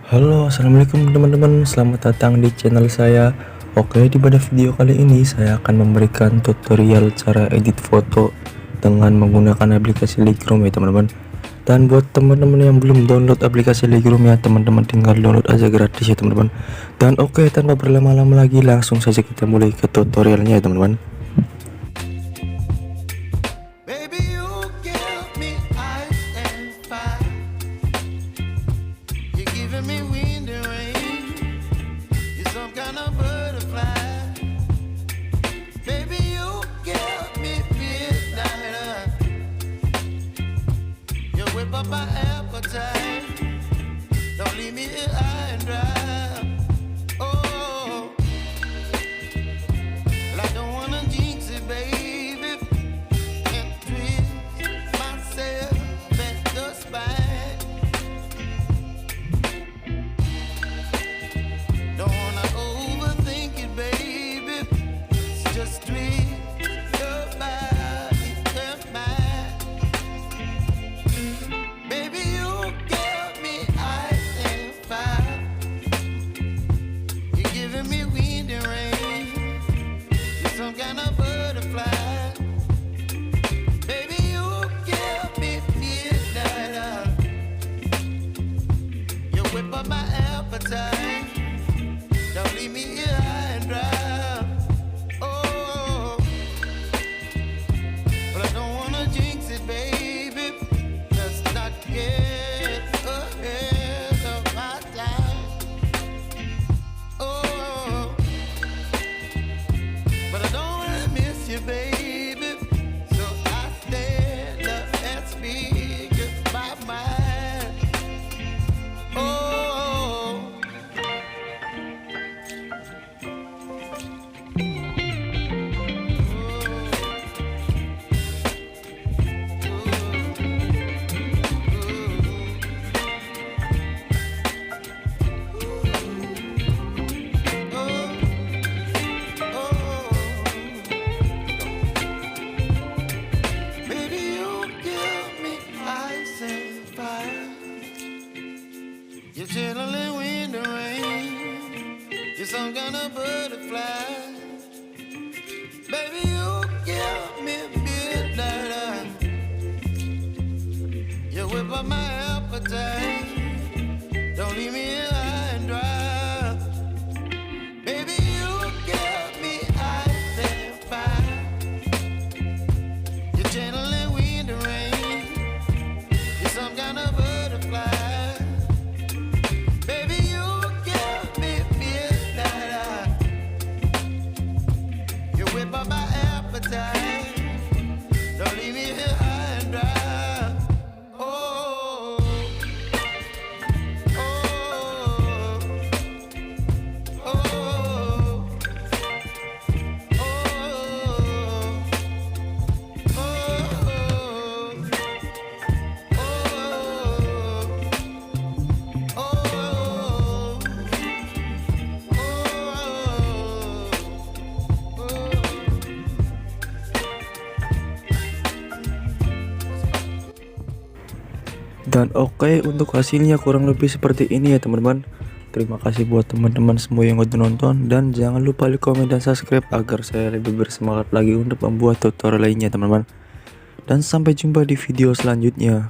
Halo, assalamualaikum teman-teman, selamat datang di channel saya. Oke, pada video kali ini saya akan memberikan tutorial cara edit foto dengan menggunakan aplikasi Lightroom ya teman-teman. Dan buat teman-teman yang belum download aplikasi Lightroom ya teman-teman, tinggal download aja gratis ya teman-teman. Dan oke, tanpa berlama-lama lagi langsung saja kita mulai ke tutorialnya ya teman-teman. My appetite, don't leave me here high and dry. Oh, well, I don't wanna jinx it, baby, and twist myself at the spine. Don't wanna overthink it, baby. It's just twist your body and mine. Baby, you give me ice and fire. You're giving me wind and rain. You're some kind of butterfly. Baby, you give me midnight. You whip up my appetite. Don't leave me here high and dry. Oh, but I don't wanna jinx it, baby. Let's not get ahead of my time. Oh, but I don't wanna miss you, baby. So I stand up and speak my mind. Oh. You're chilling wind and rain. You're some kind of butterfly. Baby, you give me midnight. You whip up my appetite. Don't leave me here high and dry. Baby, you give me ice and fire. You're channeling wind and rain. You're some kind of butterfly. Don't leave me here high and dry. Oh, oh, oh, oh, Dan oke, untuk hasilnya kurang lebih seperti ini ya teman-teman. Terima kasih buat teman-teman semua yang udah nonton, dan jangan lupa like, komen, dan subscribe agar saya lebih bersemangat lagi untuk membuat tutorial lainnya teman-teman. Dan sampai jumpa di video selanjutnya.